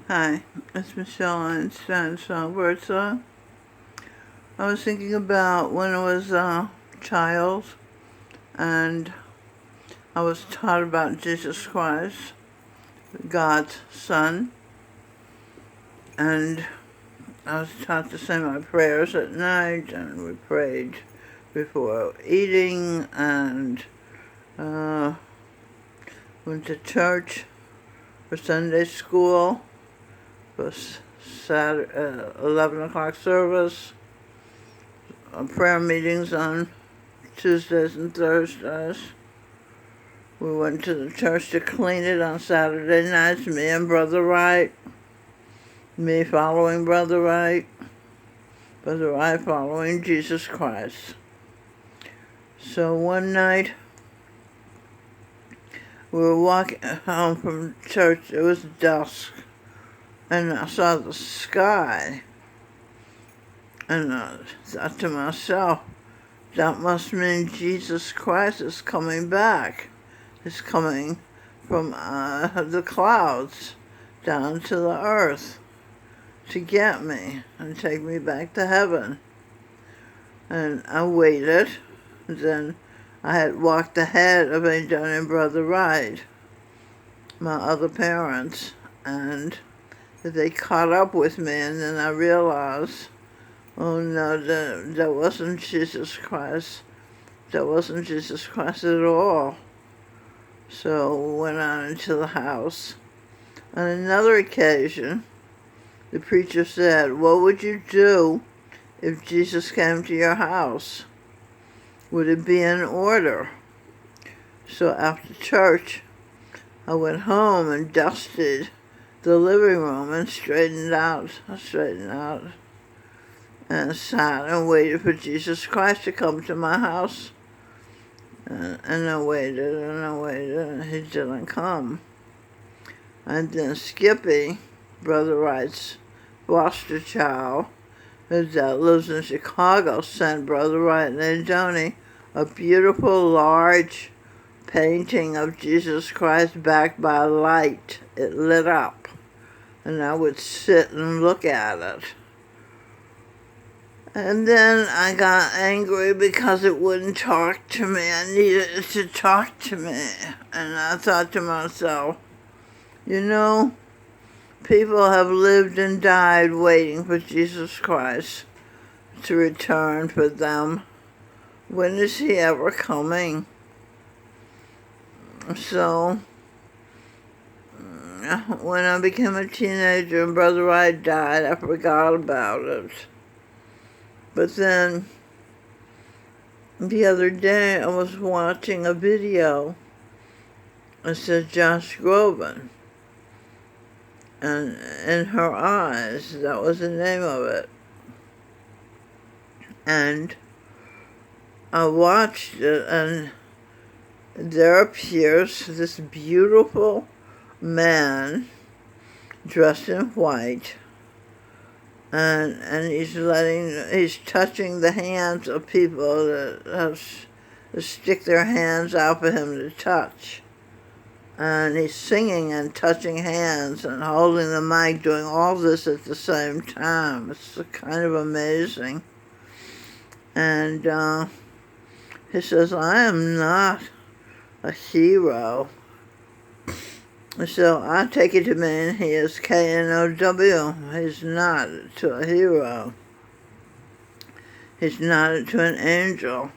Hi, it's Michelle Einstein Songbird Song. I was thinking about when I was a child and I was taught about Jesus Christ, God's Son, and I was taught to say my prayers at night, and we prayed before eating, and went to church for Sunday school, for Saturday, 11 o'clock service, prayer meetings on Tuesdays and Thursdays. We went to the church to clean it on Saturday nights, me and Brother Wright, me following Brother Wright following Jesus Christ. So one night, we were walking home from church. It was dusk, and I saw the sky, and I thought to myself, that must mean Jesus Christ is coming back. He's coming from the clouds down to the earth to get me and take me back to heaven. And I waited. Then I had walked ahead of Angel and Brother Wright, my other parents, and they caught up with me, and then I realized, oh no, that wasn't Jesus Christ. That wasn't Jesus Christ at all. So went on into the house. On another occasion, the preacher said, what would you do if Jesus came to your house? Would it be in order? So after church, I went home and dusted the living room and straightened out, and sat and waited for Jesus Christ to come to my house. And I waited, and he didn't come. And then Skippy, Brother Wright's foster child, his dad lives in Chicago, sent Brother Wright and Joni a beautiful, large painting of Jesus Christ backed by light. It lit up, and I would sit and look at it. And then I got angry because it wouldn't talk to me. I needed it to talk to me. And I thought to myself, you know, people have lived and died waiting for Jesus Christ to return for them. When is he ever coming? So, when I became a teenager and Brother Wright died, I forgot about it. But then, the other day, I was watching a video. It said Josh Groban. And In Her Eyes, that was the name of it. And I watched it, and there appears this beautiful man dressed in white, and he's touching the hands of people that stick their hands out for him to touch. And he's singing and touching hands and holding the mic, doing all this at the same time. It's kind of amazing. And he says, I am not a hero. So I take it to mean he is K-N-O-W. He's not to a hero. He's not to an angel.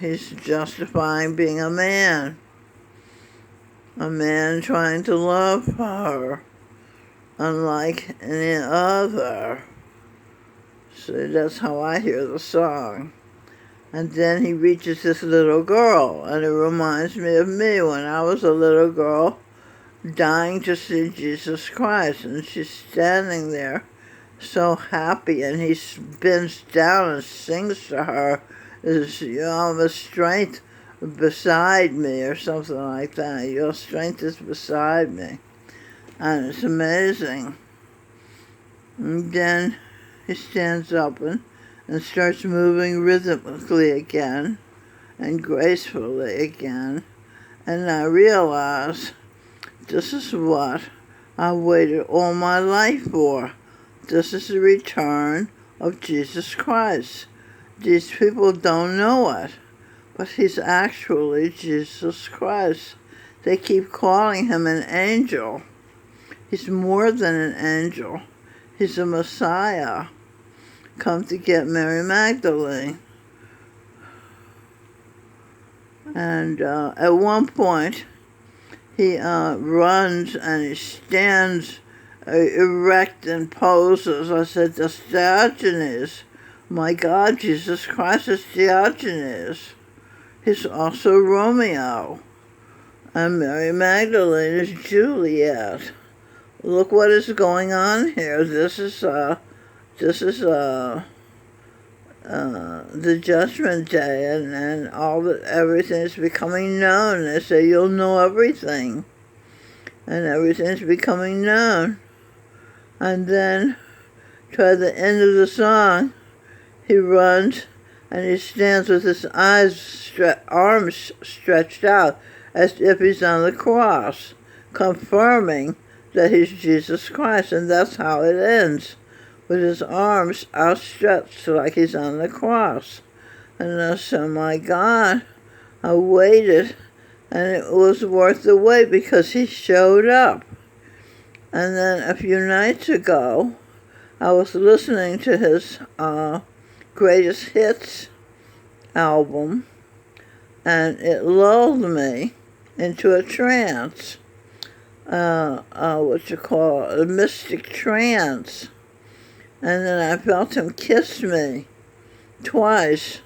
He's justifying being a man. A man trying to love her, unlike any other. So that's how I hear the song. And then he reaches this little girl, and it reminds me of me when I was a little girl dying to see Jesus Christ. And she's standing there so happy, and he bends down and sings to her, the strength beside me, or something like that. Your strength is beside me. And it's amazing. And then he stands up and starts moving rhythmically again and gracefully again. And I realize this is what I waited all my life for. This is the return of Jesus Christ. These people don't know it, but he's actually Jesus Christ. They keep calling him an angel. He's more than an angel. He's a Messiah, come to get Mary Magdalene. And at one point, he runs and he stands erect and poses. I said, that's Diogenes. My God, Jesus Christ is Diogenes. He's also Romeo. And Mary Magdalene is Juliet. Look what is going on here. This is the Judgment Day, and everything is becoming known. They say you'll know everything, and everything is becoming known. And then, toward the end of the song, he runs and he stands with his arms stretched out as if he's on the cross, confirming that he's Jesus Christ. And that's how it ends, with his arms outstretched like he's on the cross. And I said, my God, I waited, and it was worth the wait because he showed up. And then a few nights ago, I was listening to his Greatest Hits album, and it lulled me into a trance, what you call a mystic trance. And then I felt him kiss me twice,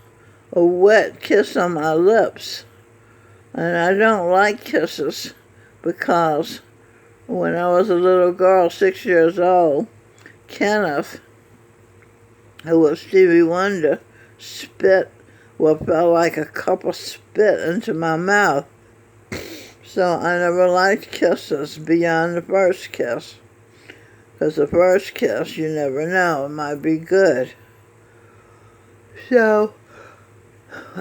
a wet kiss on my lips. And I don't like kisses because when I was a little girl, 6 years old, Kenneth, who was Stevie Wonder, spit what felt like a cup of spit into my mouth. So I never liked kisses beyond the first kiss. Because the first kiss, you never know, it might be good. So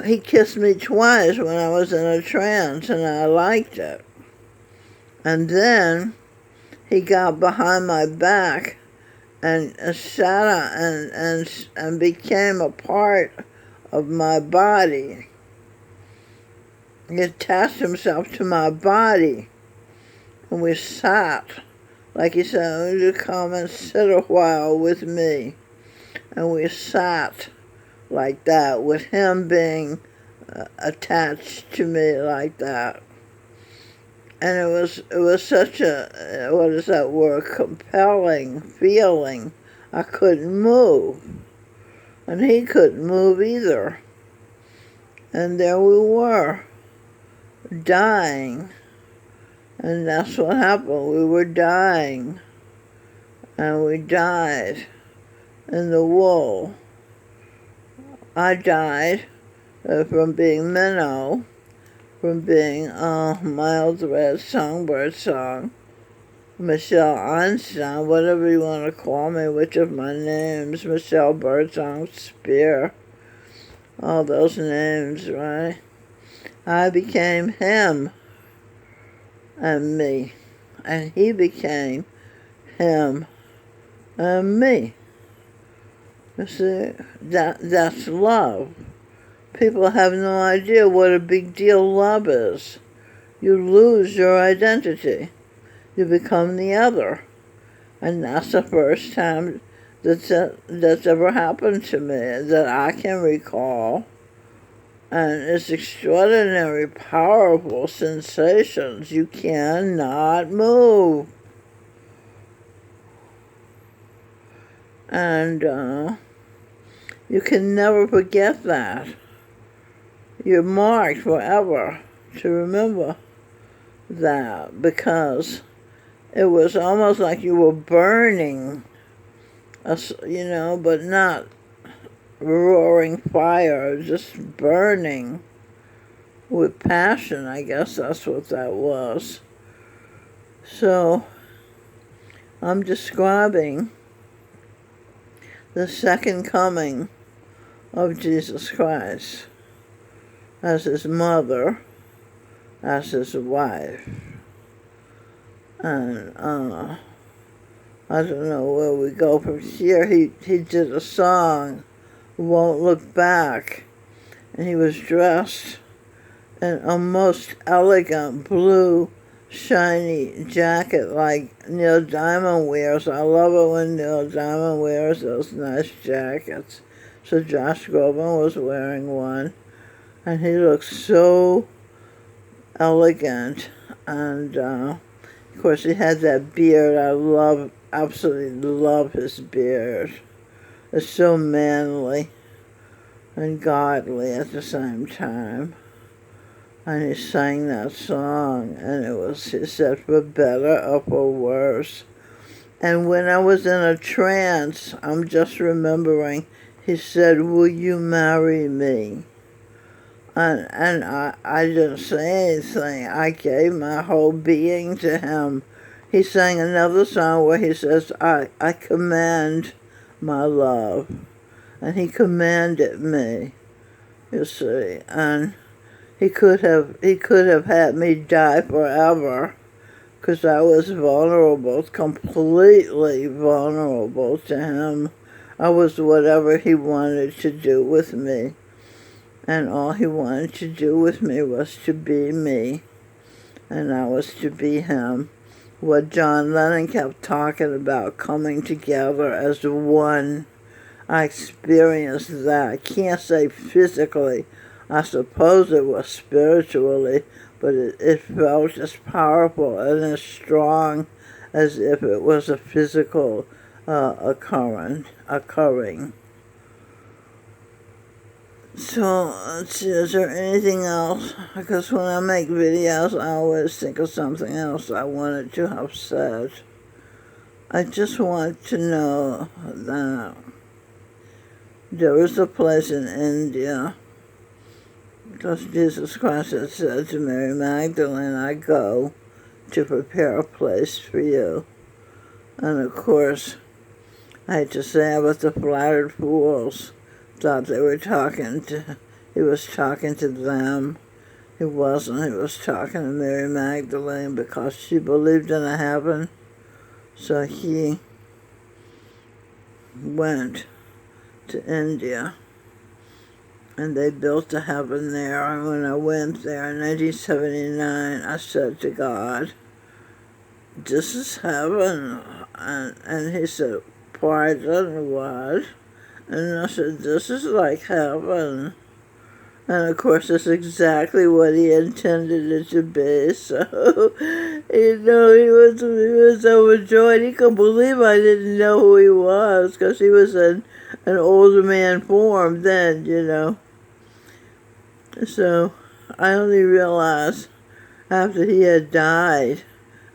he kissed me twice when I was in a trance, and I liked it. And then he got behind my back and sat on and became a part of my body. He attached himself to my body, and we sat, like he said, "Would you come and sit a while with me?" And we sat like that, with him being attached to me like that. And it was such a, what is that word, compelling feeling. I couldn't move, and he couldn't move either. And there we were, dying. And that's what happened. We were dying, and we died in the wool. I died from being minnow, from being Mild Red Songbird Song, Michelle Einstein, whatever you want to call me, which of my names, Michelle Birdsong Spear, all those names, right? I became him and me, and he became him and me. You see, that's love. People have no idea what a big deal love is. You lose your identity. You become the other. And that's the first time that's ever happened to me that I can recall. And it's extraordinary, powerful sensations. You cannot move. And you can never forget that. You're marked forever to remember that, because it was almost like you were burning, but not roaring fire, just burning with passion. I guess that's what that was. So I'm describing the second coming of Jesus Christ as his mother, as his wife. And I don't know where we go from here. He did a song, Won't Look Back, and he was dressed in a most elegant blue shiny jacket like Neil Diamond wears. I love it when Neil Diamond wears those nice jackets. So Josh Groban was wearing one, and he looks so elegant. And of course he had that beard. I absolutely love his beard. It's so manly and godly at the same time. And he sang that song, and he said, for better or for worse. And when I was in a trance, I'm just remembering, he said, will you marry me? And I didn't say anything. I gave my whole being to him. He sang another song where he says, I command my love. And he commanded me, you see. And he could have had me die forever, because I was vulnerable, completely vulnerable to him. I was whatever he wanted to do with me. And all he wanted to do with me was to be me, and I was to be him. What John Lennon kept talking about, coming together as one, I experienced that. I can't say physically. I suppose it was spiritually, but it felt as powerful and as strong as if it was a physical occurring. So, let's see, is there anything else? Because when I make videos, I always think of something else I wanted to have said. I just want to know that there was a place in India, because Jesus Christ had said to Mary Magdalene, I go to prepare a place for you. And of course, I hate to say it, but the flattered fools thought he was talking to them. He wasn't. He was talking to Mary Magdalene because she believed in a heaven. So he went to India, and they built a heaven there. And when I went there in 1979, I said to God, this is heaven. And he said, pardon, what? And I said, this is like heaven. And of course, that's exactly what he intended it to be. So, he was overjoyed. He couldn't believe I didn't know who he was, because he was in an older man form then. So, I only realized after he had died.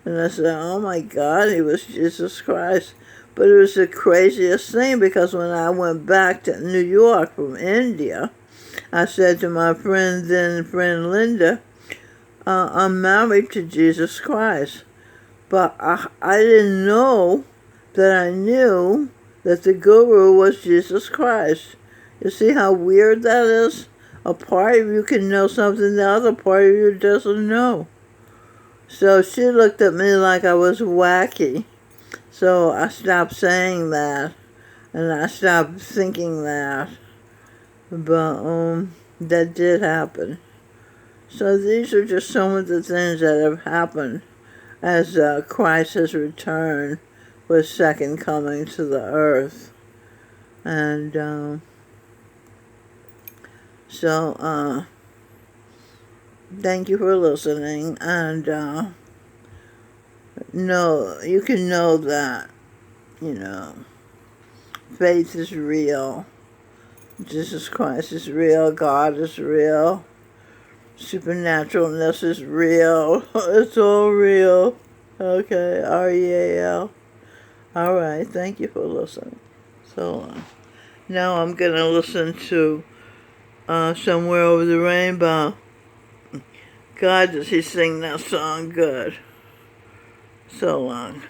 And I said, oh my God, he was Jesus Christ. But it was the craziest thing, because when I went back to New York from India, I said to my friend Linda, I'm married to Jesus Christ. But I didn't know that I knew that the guru was Jesus Christ. You see how weird that is? A part of you can know something the other part of you doesn't know. So she looked at me like I was wacky. So I stopped saying that, and I stopped thinking that. But that did happen. So these are just some of the things that have happened as Christ has returned with second coming to the earth. And so thank you for listening. And you can know that, faith is real. Jesus Christ is real. God is real. Supernaturalness is real. It's all real. Okay, R-E-A-L. All right, thank you for listening. So now I'm going to listen to Somewhere Over the Rainbow. God, does he sing that song good. So long.